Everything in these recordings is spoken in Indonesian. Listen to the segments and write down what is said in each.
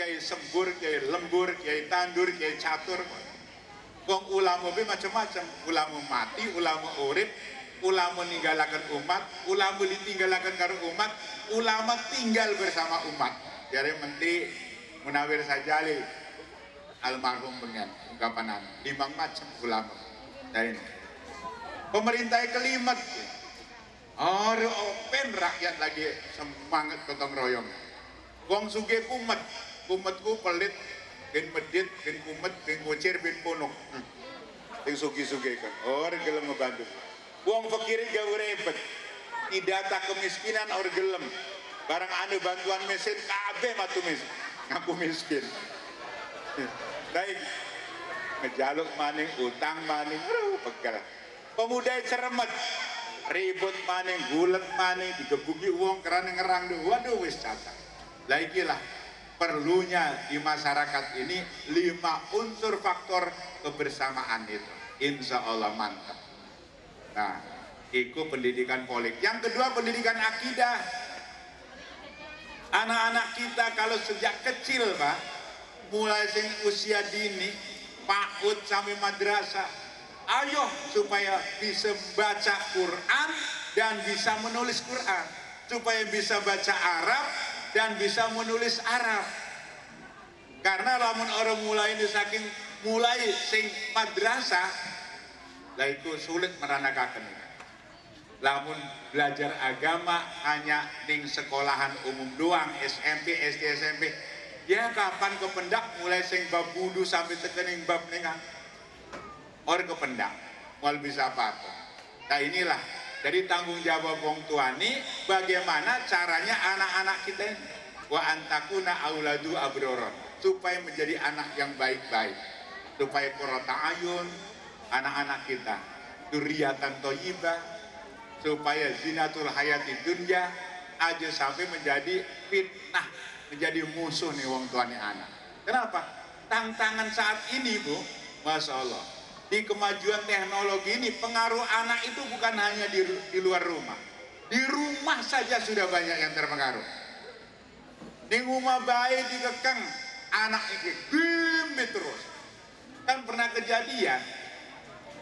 kiai sembur, kiai lembur, kiai tandur, kiai catur. Wong ulama be macam-macam, ulama mati, ulama urip, ulama ninggalakan umat, ulama ditinggalakan karo umat, ulama tinggal bersama umat. Jadi Menteri Munawir Sajali almarhum dengan ungkapan 5 macam ulama. Dan pemerintah kelimat, open rakyat lagi semangat gotong royong. Wong suge kumetku pelit, ben medit, ben kumet, ben kucir, ben ponok. Yang sugi-sugi kan, orang gelem ngebantu. Wong fakir gawe repet, tidak tak kemiskinan orang gelem. Barang anu bantuan mesin kabeh matu miskin, ngaku miskin. Baik, ngejaluk maning, utang maning, pegal. Pemuda ceremet, ribut maning, gulet maning, digebuki uang kerana ngerang dulu. Waduh wis catat. Laikilah perlunya di masyarakat ini 5 unsur faktor kebersamaan itu. Insya Allah mantap. Nah, itu pendidikan politik. Yang kedua pendidikan akidah. Anak-anak kita kalau sejak kecil Pak, mulai sing usia dini, PAUD sampai madrasah, ayo supaya bisa baca Quran dan bisa menulis Quran, supaya bisa baca Arab dan bisa menulis Arab. Karena lamun orang mulai ini saking mulai sing madrasah, lah itu sulit meranakakan. Lamun belajar agama hanya ning sekolahan umum doang, SMP, SD, SMP, ya kapan kependak mulai sing bab wudu sampai tekening bab ningan orang kependak mal bisa apa-apa. Nah inilah jadi tanggung jawab wong tua nih, bagaimana caranya anak-anak kita ini wa antakuna auladu abroron, supaya menjadi anak yang baik-baik, supaya qurrata ayun anak-anak kita, dzurriatan thayyibah, supaya zinatul hayati dunya aja sampai menjadi fitnah, menjadi musuh nih wong tuane anak. Kenapa? Tantangan saat ini Bu, Masya Allah, di kemajuan teknologi ini pengaruh anak itu bukan hanya di luar rumah, di rumah saja sudah banyak yang terpengaruh. Di rumah bayi dikekang anak ini game terus. Kan pernah kejadian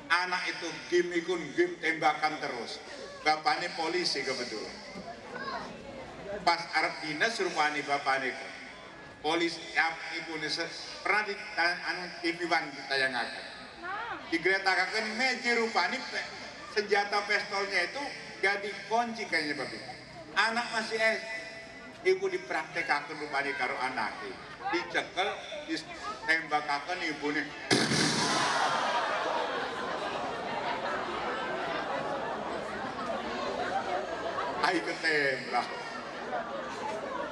anak itu game ikun game tembakan terus. Bapaknya polisi kebetulan. Pas Arab dinas rupanya bapaknya polisi, ya ibu pernah di TV-an ditayangakan. Digeretakan meja rupanya senjata pistolnya itu gak dikunci kayaknya babi. Anak masih ibu dipraktekkan rupanya karo anaknya, dicekel, ditembakakan ibunya. Ayo ketembak,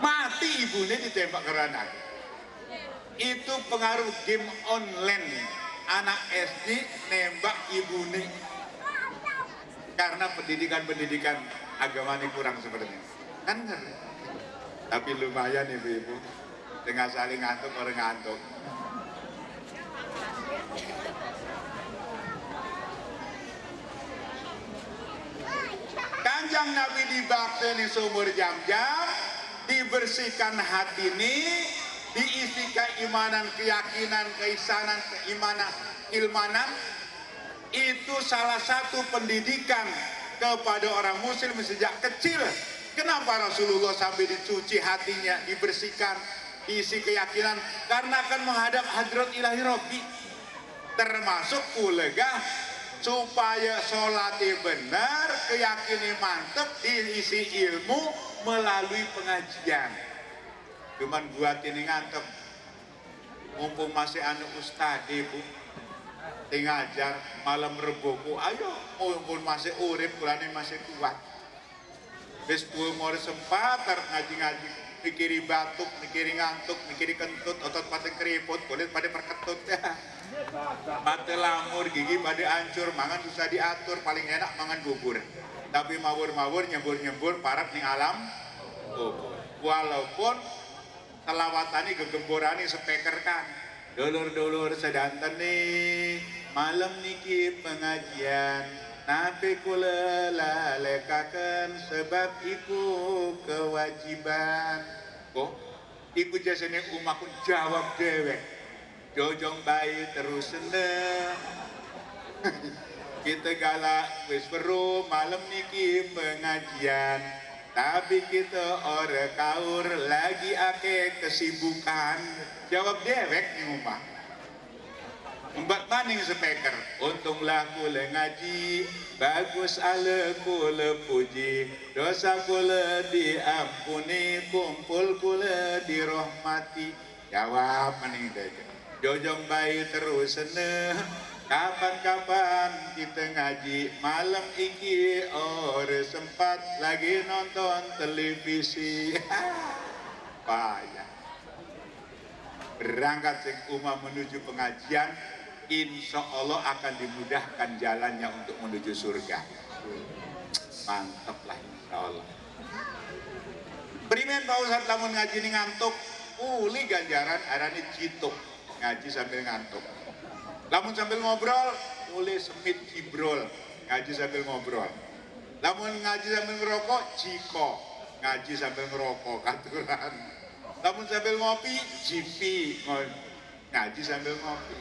mati ibunya ditembak karena anak. Itu pengaruh game online, anak SD nembak ibunya karena pendidikan agama ini kurang seperti ini kan. Tapi lumayan ibu-ibu, tengah saling ngantuk orang ngantuk. Kanjang Nabi dibakti seumur jam-jam, dibersihkan hati ini, diisi keimanan, keyakinan, keisanan, keimanan, ilmanan. Itu salah satu pendidikan kepada orang muslim sejak kecil. Kenapa Rasulullah sampai dicuci hatinya, dibersihkan, diisi keyakinan? Karena akan menghadap hadrat ilahi Rabbi, termasuk ulegah supaya sholatnya benar, keyakinan mantep, diisi ilmu melalui pengajian. Cuman buat ini ngantep, mumpung masih anak ustad ibu, ngajar malam reboku, ayo mumpung masih urip, kulane masih kuat. Wis mau sempat ngaji-ngaji, mikiri batuk, mikiri ngantuk, mikiri kentut, otot pada keriput, kulit pada perketut ya. Mata lamur, gigi pada hancur, mangan susah diatur, paling enak mangan bubur. Tapi mawur-mawur, nyembur-nyembur, parap ning alam kubur. Walaupun selawatani gegemborani speaker kan, dulur-dulur sedanten nih, malam niki pengajian, nabi kula lalekaken sebab iku kewajiban. Kok iku jasane umaku jawab dewek. Jojong bayi terus seneng. Kita galak wis weruh malam niki pengajian. Tapi kita ora kaur lagi ake kesibukan. Jawab dewek ning omah. Mbak maning speaker, untunglah kula ngaji, bagus ala kula puji, dosa kula diampuni, kumpul kula dirahmati. Jawab maning dewek. Jojong bayi terus seneng. Kapan-kapan kita ngaji, malam iki ora sempat lagi nonton televisi. Payah. Berangkat sing umah menuju pengajian, insya Allah akan dimudahkan jalannya untuk menuju surga. Mantap lah insya Allah. Primen Pak Ustadz lamun ngaji ini ngantuk, uli ganjaran arane jituk. Ngaji sambil ngantuk. Lamun sambil ngobrol, uli semit jibrol. Ngaji sambil ngobrol. Lamun ngaji sambil ngerokok, jiko. Ngaji sambil ngerokok, katuran. Lamun sambil ngopi, jipi. Ngaji sambil ngopi.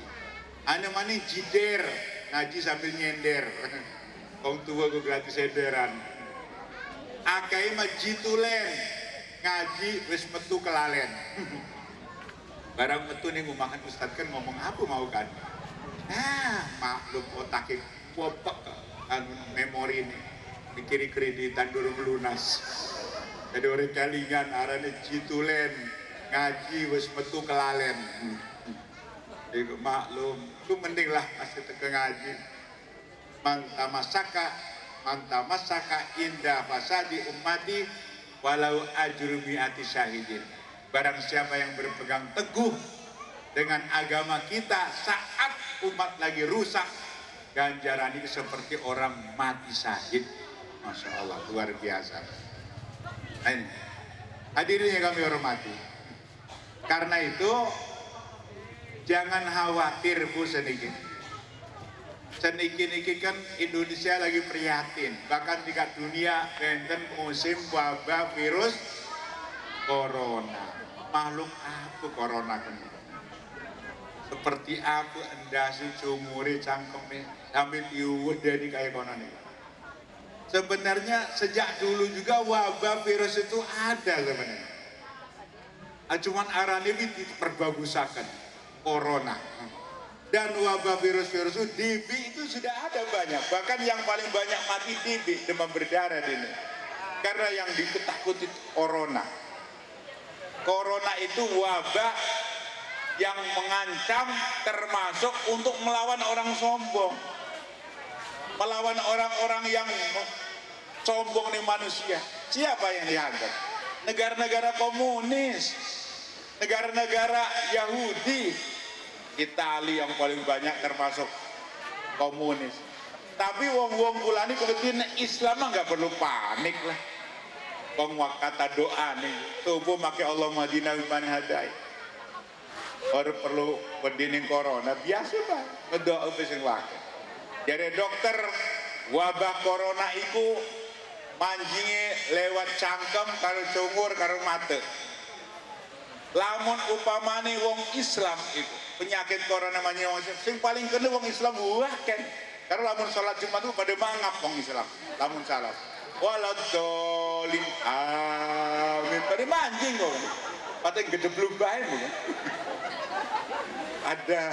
Ane maning jider, ngaji sambil nyender. Wong tua gue gratis senderan. Akai mah jitulen, ngaji wis metu kelalen. Barang metu nih makan Ustad kan ngomong apa mau kan? Nah, maklum otaknya popek kan memori ini. Mikiri kreditan durung lunas. Jadi orang kalingan arane jitulen, ngaji wis metu kelalen. Iku maklum, itu mending lah pasti teke ngaji. Manta masaka indah fasadi ummati walau ajru mi'ati syahidin. Barang siapa yang berpegang teguh dengan agama kita saat umat lagi rusak, ganjaran ini seperti orang mati syahid. Masya Allah, luar biasa. Nah ini, hadirin yang kami hormati. Karena itu, jangan khawatir Bu sedikit. Seniki-niki kan Indonesia lagi prihatin. Bahkan tingkat dunia enten musim wabah virus corona. Makhluk apa corona kan? Seperti apa endasi cumuri cangkeme sambil diuwed dari kayak konon ini. Sebenarnya sejak dulu juga wabah virus itu ada sebenarnya. Cuman arane diperbagusakan corona. Dan wabah virus-virus itu DB itu sudah ada banyak. Bahkan yang paling banyak mati DB, demam berdarah ini. Karena yang diketakuti corona. Corona itu wabah yang mengancam termasuk untuk melawan orang sombong. Melawan orang-orang yang sombong nih manusia. Siapa yang dianggap? Negara-negara komunis, negara-negara Yahudi, Italia yang paling banyak termasuk komunis. Tapi wong-wong kulani kebetulan Islam mah nggak perlu panik lah. Wong kata doa nih, tubuh make Allah madinah biman hadai. Orang perlu berdinding corona biasa pak, berdoa besing wakil. Jadi dokter wabah corona itu manjingi lewat cangkem karo cungur karo mata. Lamun upamane wong Islam itu penyakit corona namanya wong Islam, sing paling kena wong Islam wah kan. Karena lamun sholat Jumat itu pada mangap wong Islam. Lamun salat. Waladolin amin. Pada manjing kok. Pada gedebluk bae bukan. Ada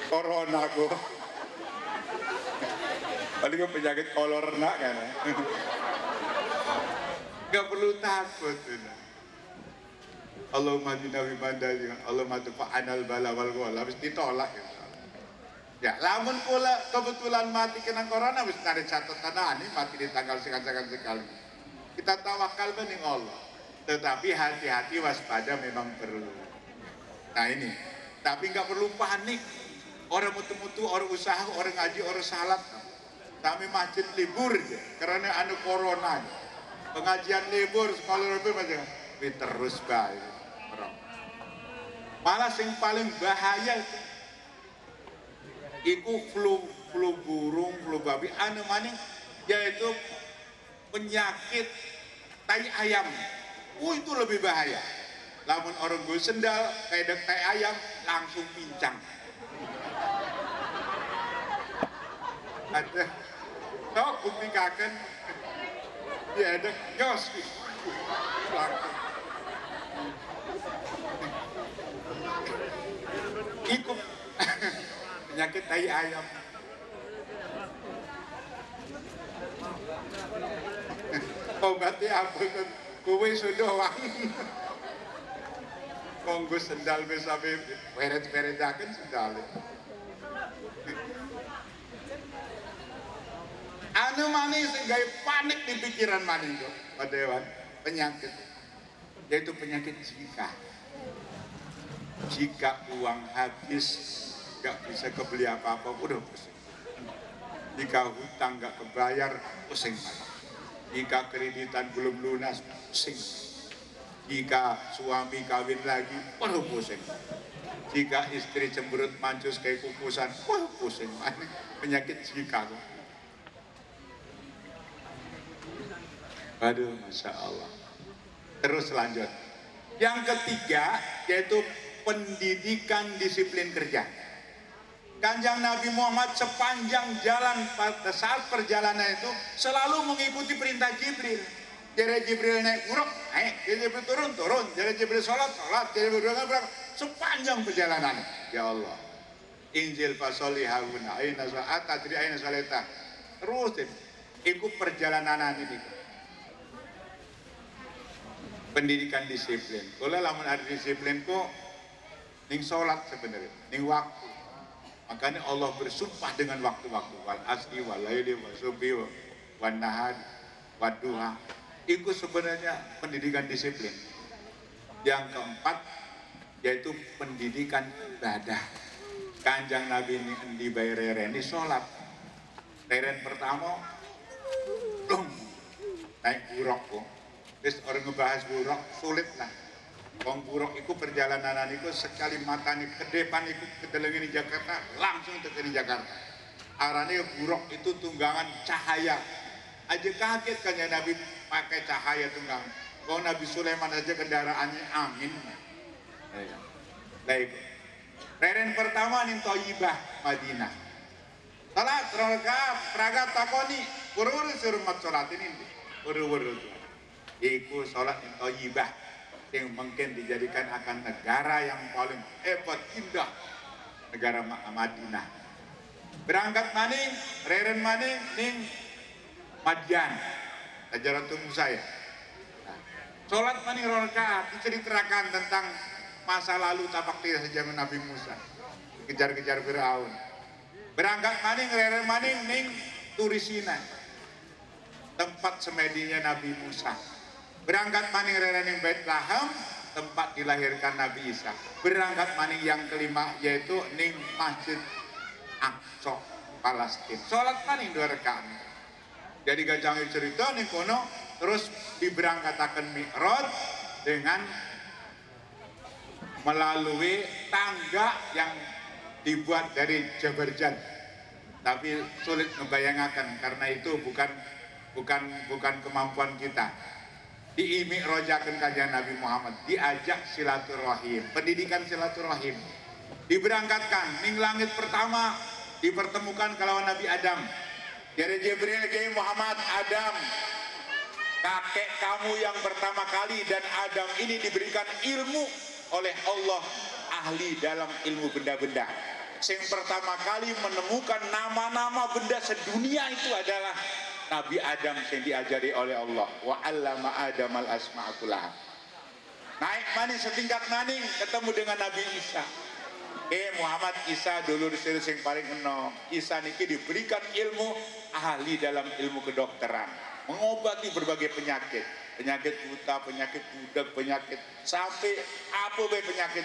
corona kok. Paling penyakit kolorna kan. Gak perlu takut. Allahumma dinawi bandari, Allahumma tufa'anal bala wal gol. Habis ditolak ya. Ya, lamun pula kebetulan mati kena corona, habis ada catatan ini mati di tanggal sekian sekali. Kita tawakal bening Allah. Tetapi hati-hati waspada memang perlu. Nah ini, tapi nggak perlu panik. Orang mutu-mutu, orang usaha, orang ngaji, orang salat. Kami masjid libur aja, karena anu corona. Pengajian libur, sekolah lebih macam terus baik. Malah yang paling bahaya itu flu burung, flu babi, anu maning yaitu penyakit tai ayam. itu lebih bahaya. Lamun orang gue sendal kayak dek tai ayam langsung pincang. Ada, sok buktikan, ya dek jos, langsung. Ikut penyakit tai ayam. Obatnya apa kan? Kowe sudoang. Konggo sendal bisa weret-weretaken sendal. Anu manis gaya panik di pikiran maning kok, Pak Dewan, penyakit. Yaitu penyakit jika. Jika uang habis gak bisa kebeli apa-apa, udah pusing. Jika hutang gak kebayar, pusing. Jika kreditan belum lunas, pusing. Jika suami kawin lagi, waduh pusing. Jika istri cemberut mancus kayak kukusan, waduh pusing. Penyakit jika. Aduh, Masya Allah. Terus lanjut. Yang ketiga, yaitu pendidikan disiplin kerja. Kanjeng Nabi Muhammad sepanjang jalan pada saat perjalanan itu selalu mengikuti perintah Jibril. Jadi Jibril naik buruk, naik. Jadi Jibril turun. Jadi Jibril sholat. Jadi Jibril berangkat. Sepanjang perjalanan. Ya Allah. Injil fasoli hauna. Aina sa'at adri aina saleta. Terusin. Ikut perjalanan ini. Pendidikan disiplin. Kalau lamun ada disiplin kok ning sholat sebenarnya, ning waktu. Makanya Allah bersumpah dengan waktu-waktu. Wal asri wal laili wal subhi wan nahar wad duha. Itu sebenarnya pendidikan disiplin. Yang keempat yaitu pendidikan ibadah. Kanjeng Nabi ini di bayar ini sholat. Reren pertama, naik buruk kok. Terus orang ngebahas buruk sulit lah. Wong buruk itu perjalanan itu sekali mata nih ke depan itu kedelengin di Jakarta langsung ke Jakarta. Arane buruk itu tunggangan cahaya. Aja kaget kan ya Nabi pakai cahaya tunggang. Kalau Nabi Sulaiman aja kendaraannya angin. Baik. Reren pertama nih Thayyibah Madinah. Salat rakaat pragat takoni urur suruh mat salat ini. Urur. Iku salat ning Thayyibah yang mungkin dijadikan akan negara yang paling hebat indah, negara Madinah. Berangkat maning, reren maning ning Madian, Najaratul Musa ya. Nah, sholat maning rakaat diceritakan tentang masa lalu tapak tias zaman Nabi Musa, kejar-kejar Firaun. Berangkat maning, reren maning ning Turisina, tempat semedinya Nabi Musa. Berangkat maning reren ning Bethlehem, tempat dilahirkan Nabi Isa. Berangkat maning yang kelima yaitu ning Masjid Aqsa, Palestina. Sholat maning 2 rakaat. Jadi gajang cerita ning kono terus diberangkataken Mi'raj dengan melalui tangga yang dibuat dari Jabarjan. Tapi sulit membayangkan karena itu bukan kemampuan kita. Diimi'rajaken kanjeng Nabi Muhammad, diajak silaturahim, pendidikan silaturahim. Diberangkatkan ning langit pertama dipertemukan kalawan Nabi Adam. Dari Jibril ke Muhammad, Adam kakek kamu yang pertama kali, dan Adam ini diberikan ilmu oleh Allah, ahli dalam ilmu benda-benda. Yang pertama kali menemukan nama-nama benda sedunia itu adalah Nabi Adam yang diajari oleh Allah. Wa 'allama Adam al-asma'a kullaha. Naik maning setingkat maning ketemu dengan Nabi Isa. Muhammad Isa dulur sing paling enom. Isa niki diberikan ilmu ahli dalam ilmu kedokteran, mengobati berbagai penyakit. Penyakit buta, penyakit budak, penyakit sampai apa bae penyakit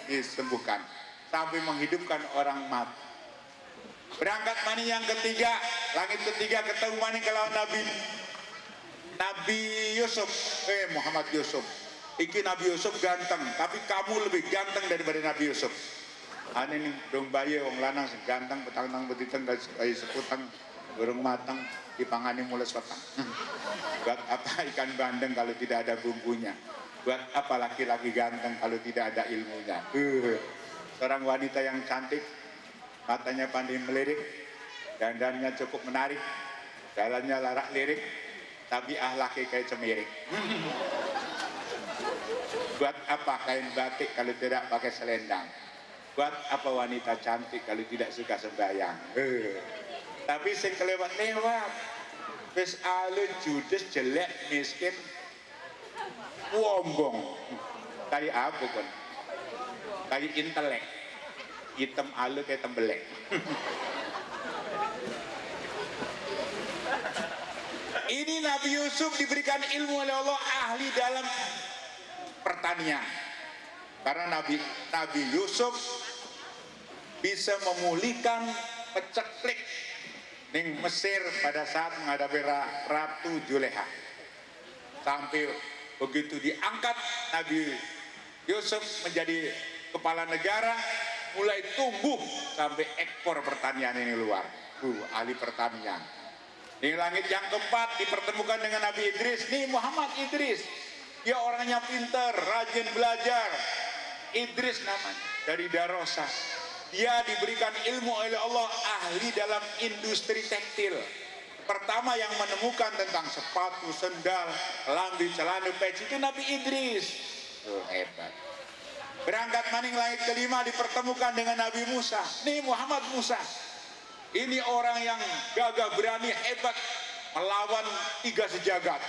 disembuhkan. Sampai menghidupkan orang mati. Berangkat maning yang ketiga, langit ketiga ketemu maning kalau Nabi Yusuf, Muhammad Yusuf. Iki Nabi Yusuf ganteng, tapi kamu lebih ganteng daripada Nabi Yusuf. Ane nih dong bayi wong lanang ganteng petang-tang betiteng dari seputang burung matang dipangani mules petang. Buat apa ikan bandeng kalau tidak ada bumbunya? Buat apa laki-laki ganteng kalau tidak ada ilmunya? Seorang wanita yang cantik, matanya pandai melirik, dandannya cukup menarik, jalannya larak lirik, tapi ahlaknya kayak cemirik. Buat apa kain batik kalau tidak pakai selendang? Buat apa wanita cantik kalau tidak suka sembahyang? Tapi sing kelewat-lewat, wis alu judes jelek miskin, wombong, kayak apa kon? Kayak intelek, hitam alu kayak tembelek. Ini Nabi Yusuf diberikan ilmu oleh Allah, ahli dalam pertanian. Karena Nabi Yusuf bisa memulihkan peceklik ning Mesir pada saat menghadapi Ratu Juleha. Sampai begitu diangkat Nabi Yusuf menjadi kepala negara, mulai tumbuh sampai ekspor pertanian ini luar. Ahli pertanian. Di langit yang keempat dipertemukan dengan Nabi Idris. Nih Muhammad Idris, dia orangnya pintar, rajin belajar. Idris namanya, dari Darosa. Dia diberikan ilmu oleh Allah, ahli dalam industri tekstil. Pertama yang menemukan tentang sepatu, sendal, lambi, celana, peci itu Nabi Idris. Hebat. Berangkat maning langit kelima dipertemukan dengan Nabi Musa. Nih Muhammad Musa, ini orang yang gagah berani, hebat, melawan 3 sejagat.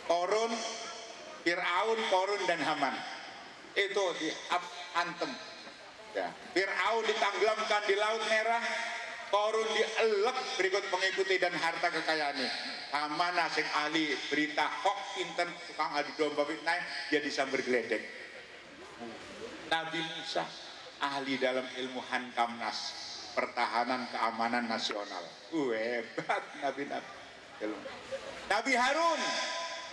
Korun, Fir'aun, Korun, dan Haman. Itu diantem. Ya. Fir'aun ditenggelamkan di Laut Merah, Korun dielek berikut pengikuti dan harta kekayaannya. Haman asing ahli berita hoax, inten, tukang adu domba fitnah, dia disambar geledek. Nabi Musa ahli dalam ilmu Hankamnas, pertahanan keamanan nasional. Hebat Nabi-Nabi. Nabi Harun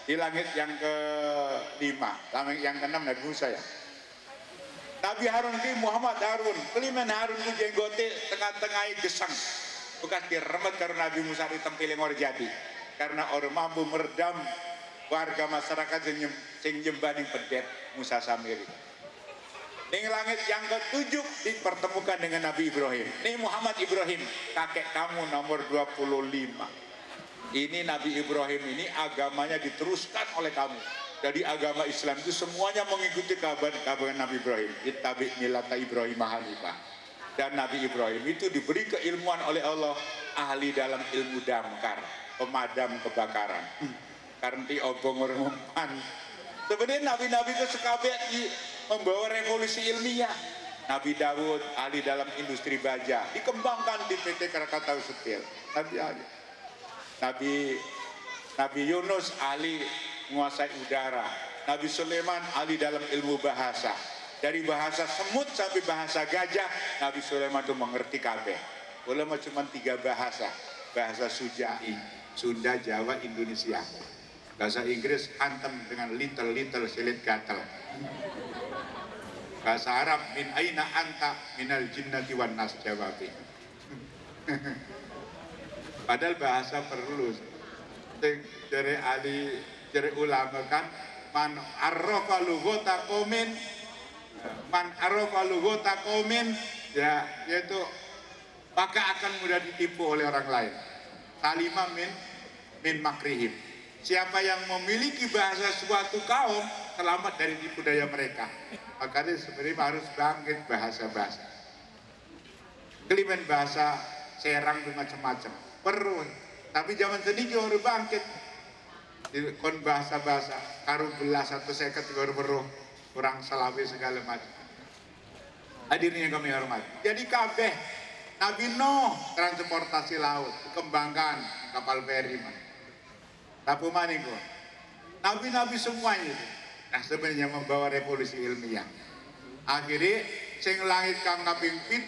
di langit yang ke-5, langit yang ke-6 Nabi Musa ya. Nabi Harun di Muhammad Harun, keliman Harun ku jenggote tengah-tengah gesang. Bekas diremet karena Nabi Musa ditempeli ngor jadi. Karena orang mampu meredam warga masyarakat sing nyembah ning pedet Musa Samiri. Ning langit yang ke-7 dipertemukan dengan Nabi Ibrahim. Nih Muhammad Ibrahim, kakek kamu nomor 25. Ini Nabi Ibrahim ini agamanya diteruskan oleh kamu. Jadi agama Islam itu semuanya mengikuti kabar Nabi Ibrahim. Ittabi millata Ibrahim hanifah. Dan Nabi Ibrahim itu diberi keilmuan oleh Allah, ahli dalam ilmu damkar, pemadam kebakaran. Karena obong rumpan. Sebenarnya nabi-nabi itu sekabeh membawa revolusi ilmiah. Nabi Dawud ahli dalam industri baja, dikembangkan di PT Krakatau Steel. Nabi Yunus ahli menguasai udara. Nabi Sulaiman ahli dalam ilmu bahasa. Dari bahasa semut sampai bahasa gajah, Nabi Sulaiman itu mengerti kabeh. Ulama cuma 3 bahasa. Bahasa Sujai, Sunda, Jawa, Indonesia. Bahasa Inggris hantem dengan little silit gatel. Bahasa Arab min aina anta minal jinnati wan nas jawabi. Padahal bahasa perlu. Dari ahli, dari ulama kan, man arrafa lughata qaumin, ya yaitu maka akan mudah ditipu oleh orang lain. Salima min makrihim. Siapa yang memiliki bahasa suatu kaum selamat dari tipu daya mereka. Makanya sebenarnya harus bangkit bahasa-bahasa. Keliman bahasa Serang itu macam-macam. Perlu. Tapi zaman sedikit harus bangkit. Kon bahasa-bahasa karu belas atau seket baru kurang selawe segala macam. Hadirnya kami hormat. Jadi kabeh Nabi Nuh transportasi laut, kembangkan kapal feri. Tapu maning kok. Nabi-nabi semuanya itu. Nah sebenarnya membawa revolusi ilmiah. Akhirnya sing langit kang kaping 7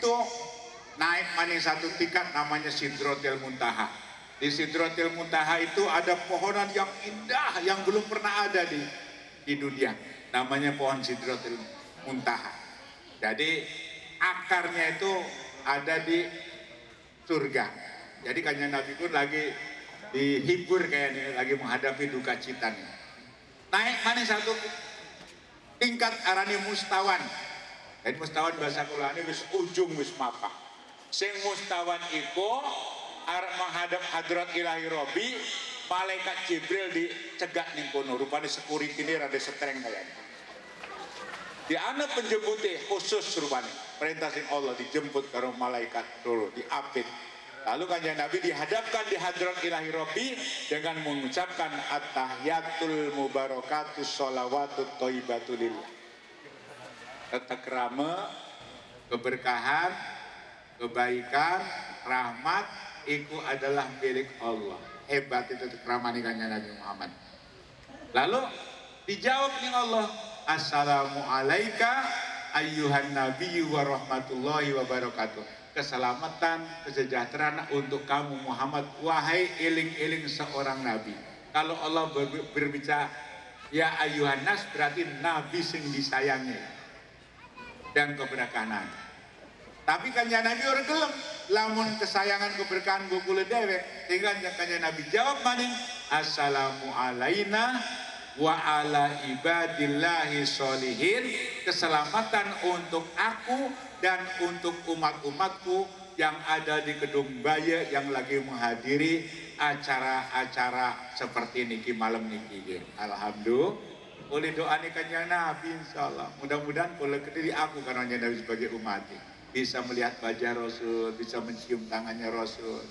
naik maning 1 tingkat namanya Sidratil Muntaha. Di Sidratil Muntaha itu ada pohonan yang indah yang belum pernah ada di dunia. Namanya pohon Sidratil Muntaha. Jadi akarnya itu ada di surga. Jadi kanjeng Nabi pun lagi dihibur kayaknya, lagi menghadapi duka cita nih. Naik mana satu tingkat arani mustawan. Jadi mustawan bahasa kulane wis ujung wis mapah. Sing mustawan iku arep menghadap hadrat ilahi Robi, malaikat Jibril dicegak ning kono, rupane security ini rada setreng kayaknya. Di ana penjempute khusus rupane, perintah sing Allah dijemput karo malaikat dulu diapit. Lalu kanjeng Nabi dihadapkan di hadrat ilahi Robi dengan mengucapkan at-tahiyatul mubarakatus sholawatut thayyibatulillah. Tetakrama, keberkahan, kebaikan, rahmat itu adalah milik Allah. Hebat itu tekramani kanjeng Nabi Muhammad. Lalu dijawab nih Allah, assalamu alayka ayyuhan nabiyyu wa rahmatullahi wa barakatuh. Keselamatan, kesejahteraan untuk kamu Muhammad, wahai eling-eling seorang nabi. Kalau Allah berbicara ya ayyuhan nas, berarti nabi sing disayangi dan keberkahan. Tapi kanjeng Nabi orang gelem, lamun kesayangan keberkahan gokule dewek, sehingga kanjeng Nabi jawab maning assalamu alaina wa ala ibadillahi sholihin. Keselamatan untuk aku dan untuk umat-umatku yang ada di Kedung Baya yang lagi menghadiri acara-acara seperti niki malam niki. Alhamdulillah, oleh doa nih kanjeng Nabi insyaallah. Mudah-mudahan kalau kediri aku karena Nabi sebagai umat bisa melihat wajah Rasul, bisa mencium tangannya Rasul,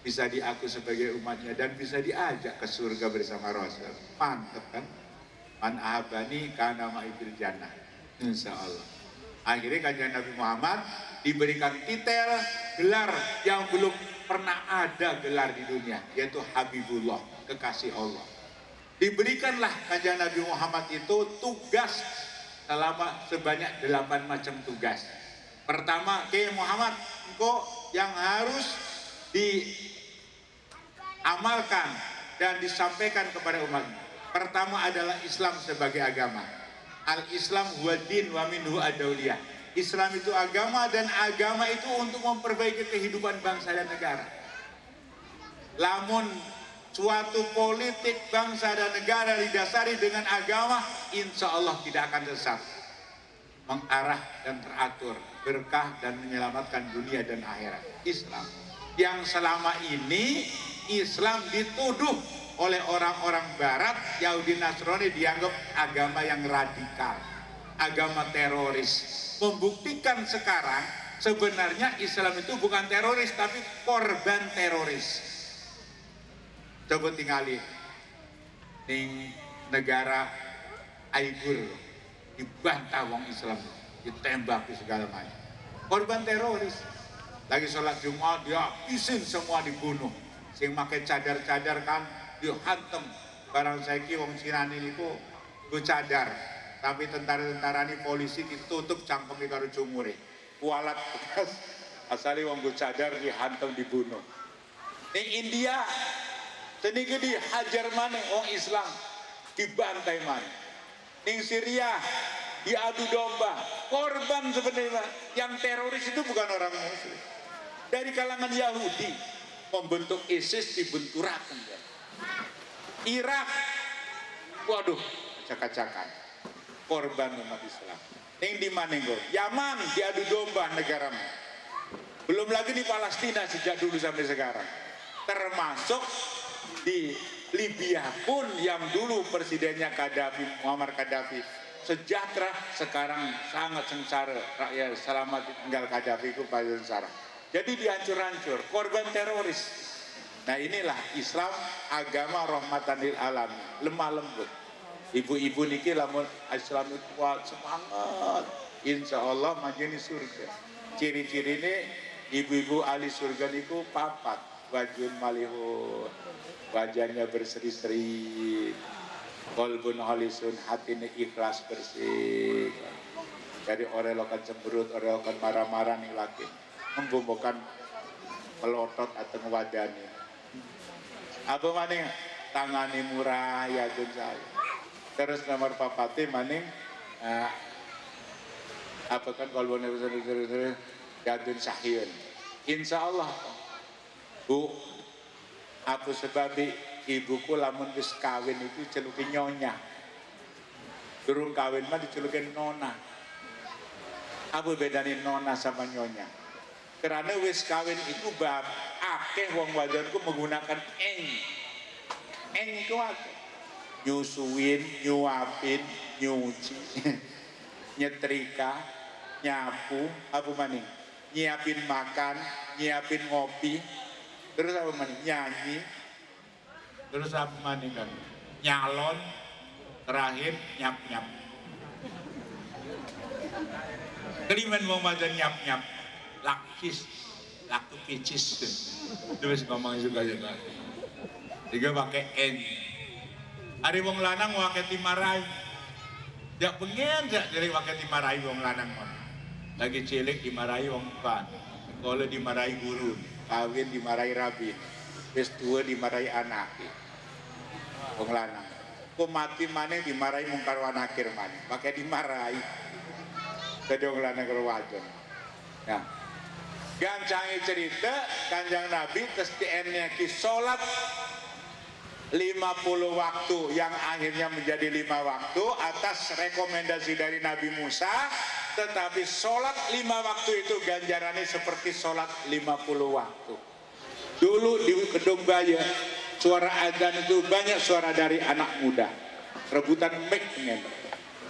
bisa diaku sebagai umatnya dan bisa diajak ke surga bersama Rasul. Mantap kan? Man ahabani kana ma'i fil jannah. Insyaallah. Akhirnya kanjeng Nabi Muhammad diberikan titel gelar yang belum pernah ada gelar di dunia, yaitu Habibullah, kekasih Allah. Diberikanlah kanjeng Nabi Muhammad itu tugas selama sebanyak 8 macam tugas. Pertama, Muhammad, engkau yang harus diamalkan dan disampaikan kepada umat. Pertama adalah Islam sebagai agama. Al-Islam huwa din wa minhu ad-dauliyah. Islam itu agama dan agama itu untuk memperbaiki kehidupan bangsa dan negara. Lamun suatu politik bangsa dan negara didasari dengan agama, insya Allah tidak akan sesat, mengarah dan teratur, berkah dan menyelamatkan dunia dan akhirat. Islam yang selama ini Islam dituduh oleh orang-orang barat, Yahudi Nasrani dianggap agama yang radikal, agama teroris. Membuktikan sekarang sebenarnya Islam itu bukan teroris tapi korban teroris. Coba tinggali ning negara Aigur, dibantah wong Islam, ditembak segala macam. Korban teroris. Lagi sholat Jumat dia isin semua dibunuh. Sing pakai cadar-cadar kan dihantam. Barang saiki wong Cina niku go cadar, tapi tentara-tentara ini polisi ditutup cangkeme karo jumure. Kualat bekas asale wong go cadar dihantam dibunuh. Ning India seniki dihajar maneh wong Islam, dibantai maneh. Ning Syria diadu domba. Korban sebenarnya yang teroris itu bukan orang muslim. Dari kalangan Yahudi membentuk ISIS dibenturakan. Irak, waduh, acak-acakan, korban umat Islam. Yang di mana gue? Yaman diadu domba negara. Belum lagi di Palestina sejak dulu sampai sekarang. Termasuk di Libya pun yang dulu presidennya Gaddafi, Muammar Gaddafi, sejahtera, sekarang sangat sengsara. Rakyat selamat tinggal Gaddafi itu pada sengsara. Jadi dihancur-hancur, korban teroris. Nah inilah Islam, agama rahmatan lil alamin, lemah lembut. Ibu-ibu niki lamun Islam itu kuat semangat, insya Allah manjani surga. Ciri-ciri ini ibu-ibu ahli surga niku papat, wajun malihun, wajahnya berseri-seri, qalbun halisun, hatinya ikhlas bersih. Dari orelokan cemberut, orelokan marah-marah nih laki, membumbukan melotot atau ngewadani. Apa maning tangani murah ya saya. Terus nomor papati maning apa kan kalau bener yadun sahyun. Insya Allah Bu, aku sebab ibuku lamun wis kawin itu celukin nyonya. Durung kawin mah dicelukin nona. Apa bedanya nona sama nyonya? Karena wis kawin itu bab akeh wong wadonku menggunakan eng. Eng itu akeh. Nyusuin, nyuapin, nyuci, nyetrika, nyapu, apa maning? Nyiapin makan, nyiapin ngopi, terus apa maning? Nyanyi, terus apa maning kan? Nyalon, terakhir nyap-nyap. Keliman wong wadon nyap-nyap, lakis, laku picis, terus ngomong juga. Juga pakai eng. Hari wong lanang wakai timarai, jak pengen jak dari wakai timarai wong lanang mon. Lagi cilik dimarahi wong tuan, kalau dimarahi guru, kawin dimarahi rabin, wis tua dimarahi anak, wong lanang. Kok mati mana dimarahi mungkar wanakir mana, pakai dimarahi, jadi wong lanang kerwadon. Nah, gancangi cerita kanjang Nabi testi ennya ki sholat 50 waktu yang akhirnya menjadi 5 waktu atas rekomendasi dari Nabi Musa, tetapi sholat 5 waktu itu ganjarannya seperti sholat 50 waktu. Dulu di Kedung Baya suara adzan itu banyak suara dari anak muda rebutan mic.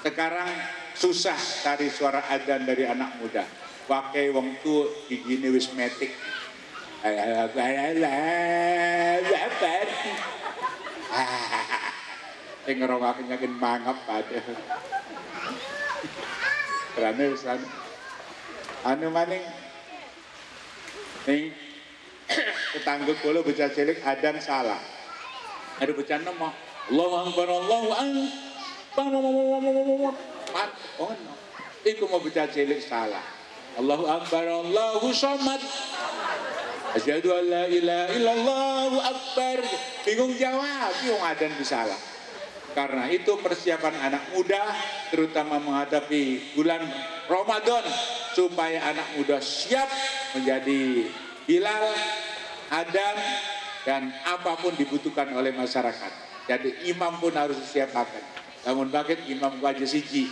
Sekarang susah cari suara adzan dari anak muda, pakai wong tu gini wis metik. Ngerongak nyakin mangap pada karena urusan anu maning nih tetangga kula bocah cilik adan salah ada bocah nama Allahu Akbar Allahu Akbar iku mau bocah cilik salah Allahu Akbar Allahu Samad asyhadu an la ilaha illallah akbar bingung jawab yung adan disalah. Karena itu persiapan anak muda terutama menghadapi bulan Ramadan supaya anak muda siap menjadi hilal, adan dan apapun dibutuhkan oleh masyarakat. Jadi imam pun harus disiapkan. Namun bakit imam wajib siji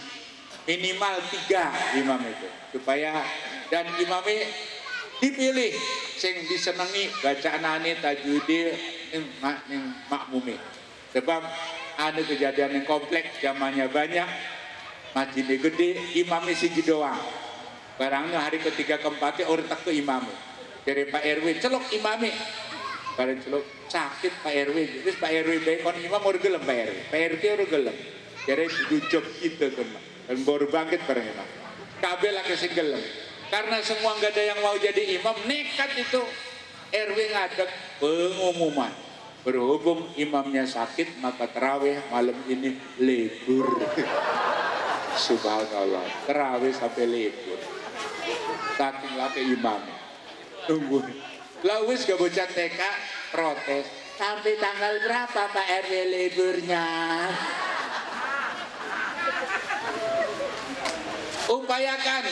minimal 3 imam itu supaya dan imamnya dipilih sing disenangi bacaanane tajwid ning makmumi. Sebab ada kejadian yang kompleks zamannya banyak masjidnya gede imamnya siji doang. Barangnya hari ketiga keempatnya orang tak ke imamnya. Dari Pak RW celok imamnya. Barang celok sakit Pak RW. Terus Pak RW baik kon imam orang gelem Pak RW. Pak RT orang gelem. Jadi duduk kita kan. Dan baru bangkit bareng imam. Kabel lagi sing gelem. Karena semua nggak ada yang mau jadi imam, nekat itu RW ngadeg pengumuman. Berhubung imamnya sakit, maka terawih malam ini libur. Subhanallah, terawih sampai libur. Saking laki imam. Tunggu. Lawis gak bocah TK protes. Sampai tanggal berapa Pak RW liburnya? Upayakan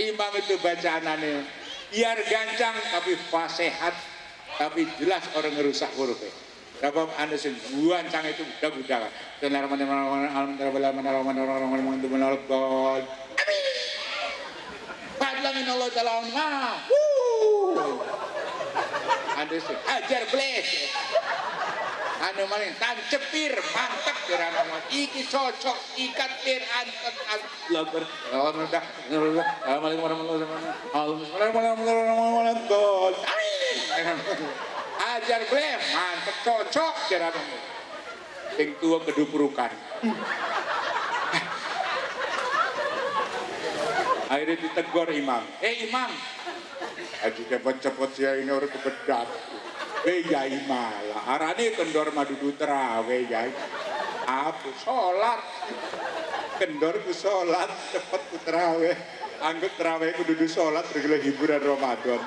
imam itu bacaannya biar gancang tapi fasihat tapi jelas orang ngerusak hurufnya. Sebab anda guancang itu udah anda ajar bless anu maning tancepir mantep gerana iki cocok ikat pir antet labar ajar blem mantep cocok gerana sing tua kedupurukan akhirnya ditegur imam imam aja cepet-cepet ya ini orang kebedat yai malah arane kendor madudu terawih yai apa sholat kendor ku sholat cepet ku terawih anggap terawih ku dudu sholat regula hiburan Ramadan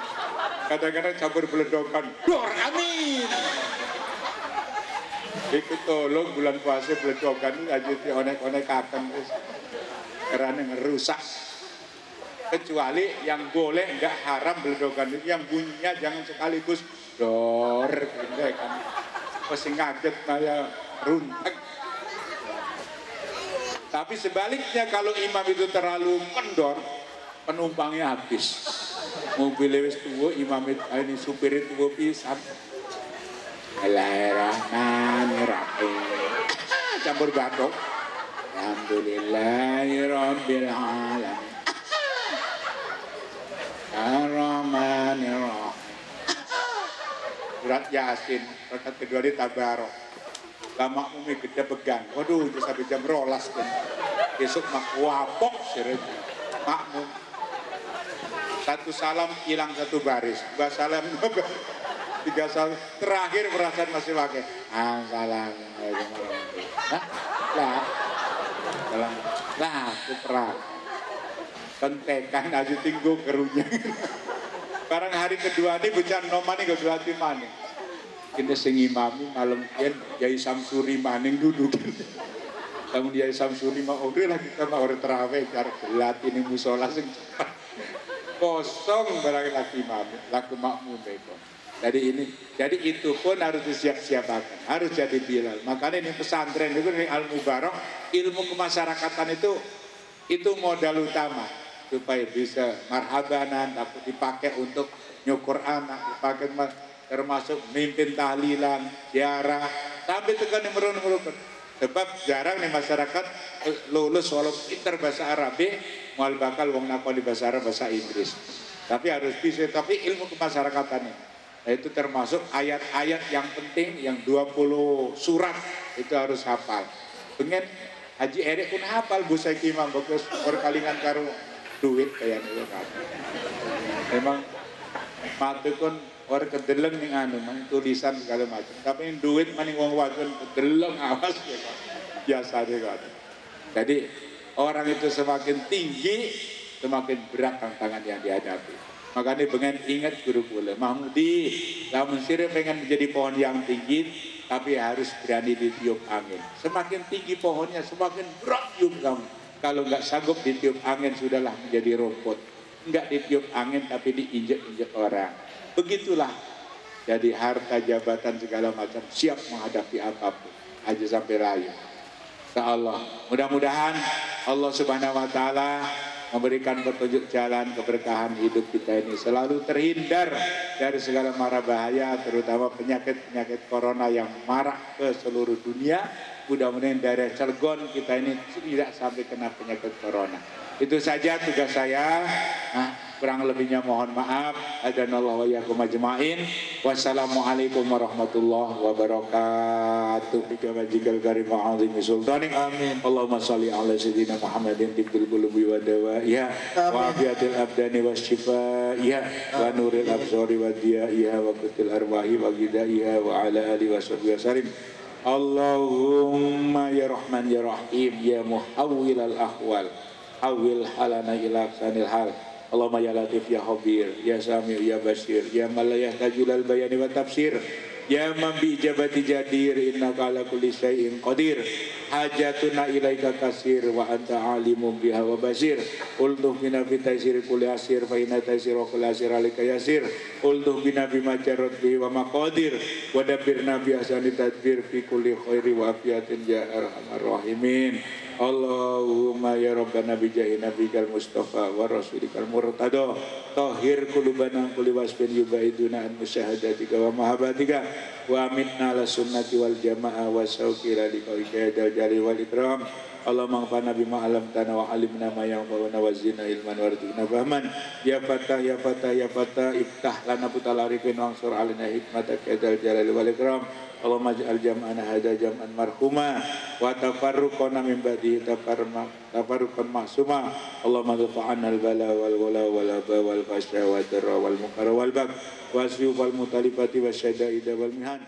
kadang-kadang campur beledokan dor amin ikut tolong bulan puasa beledokan aja onek-onek akan karena ngerusak kecuali yang boleh enggak haram beledokan itu yang bunyinya jangan sekaligus dor kan pasti ngaget saya runtak. Tapi sebaliknya kalau imam itu terlalu kendor, penumpangnya habis. Mobilnya wis tuwa, imam itu ini supir itu tuwa pisan. Bismillahirrahmanirrahim. Campur batuk. Alhamdulillahirabbil alamin. Ar-Rahmanir-Rahim. Surat Yasin, rakaat kedua di tabarok. Lama umi gede pegang. Waduh, itu sampai jam 12 kan. Besok mak wapok sirene. Makmum. Satu salam hilang satu baris. Dua salam tiga salam. Terakhir perasaan masih pakai. Assalamualaikum warahmatullahi. Lah, aku perang. Kentekan aja tinggu kerunya. Barang hari kedua ini bukan nomani ke dua timani. Kita sing imami malam kian Yai Samsuri maning duduk. Kamu Yai Samsuri mah oke lah kita mah orang terawih cara gelat ini musola sing cepat. Kosong barang lagi imami, laku makmum itu. Jadi itu pun harus disiap-siapkan, harus jadi Bilal. Makanya ini pesantren itu ini Al-Mubarak, ilmu kemasyarakatan itu modal utama supaya bisa marhabanan, dapat dipakai untuk nyukur anak, dipakai termasuk mimpin tahlilan, ziarah, sampai tekan yang merun-merun. Sebab jarang nih masyarakat lulus walaupun pintar bahasa Arab, mual bakal wong nakoni bahasa Arab, bahasa Inggris. Tapi harus bisa, tapi ilmu kemasyarakatan itu termasuk ayat-ayat yang penting, yang 20 surat itu harus hafal. Pengen Haji Erik pun hafal, Bu Saiki Imam bagus perkalingan karo duit kayak itu kan. Memang mati pun orang kedeleng nih anu, tulisan segala macam. Tapi yang duit maning wong wadon kedeleng awas ya kan. Biasa deh kan. Jadi orang itu semakin tinggi, semakin berat tantangan yang dihadapi. Makanya pengen ingat guru kula, Mahmudi, lamun sire pengen menjadi pohon yang tinggi, tapi harus berani ditiup angin. Semakin tinggi pohonnya, semakin berat tiup kamu. Kalau nggak sanggup ditiup angin, sudahlah menjadi rumput. Nggak ditiup angin, tapi diinjek-injek orang. Begitulah. Jadi harta, jabatan, segala macam siap menghadapi apapun. Aja sampai rayu. Allah. Mudah-mudahan Allah Subhanahu wa taala memberikan petunjuk jalan keberkahan hidup kita ini selalu terhindar dari segala mara bahaya, terutama penyakit-penyakit corona yang marak ke seluruh dunia. Mudah-mudahan dari Cilegon kita ini tidak sampai kena penyakit corona. Itu saja tugas saya. Kurang lebihnya mohon maaf. Adanallahu wa iyyakum ajmain. Wassalamualaikum warahmatullahi wabarakatuh. Bika wajhikal karim wa azimi sultanik. Amin. Allahumma shalli ala sayyidina Muhammadin tibbil qulubi wa dawaiha wa afiatil abdani wa shifaiha wa nuril absari wa diyaiha wa qutil arwahi wa ghidaiha wa ala alihi wa sahbihi wasallim. Allahumma ya Rahman ya Rahim ya muhawwilal ahwal awil halana ila ahsanil hal. Allahumma ya Latif ya Khabir ya Sami' ya Basir ya man la yahtajul bayani wa tafsir ya man bi ijabati jadir innaka ala kulli syai'in qadir hajatuna ilaika kasir wa anta alimun biha wa basir ultuh bina bi taysir kulli asir fa inna taysir kulli asir alika yasir ultuh bina bi majarrat bi wa maqadir wa dabbirna bi ahsani tadbir fi kulli khairi wa afiyatin ya arhamar rahimin. Allahumma ya Rabbana bijahi nabikal mustafa wa rasulikal murtada tahhir qulubana kulli wasfin yubaiduna an musyahadatika wa mahabbatika wa amitna ala sunnati wal jamaah wa syauqi ila liqa'ika ya jali wal ikram. Allahumma anfa'na bima 'allamtana wa 'allimna ma yanfa'una wa zidna ilman warzuqna fahman ya fatah ya fatah ya fatah iftah lana butal arifin wa ansur alina hikmataka ya jalali wal ikram. Allahumma ij'al jam'ana hadza jam'an marhuma wa tafarruqana min ba'dihi tafarruqan ma'suma. Allahumma dfa'anna al-bala wal wala wal aba wal fasha wad darra wal munkara wal bagh wasfi wal mutalifati wasyada'ida wal mihan.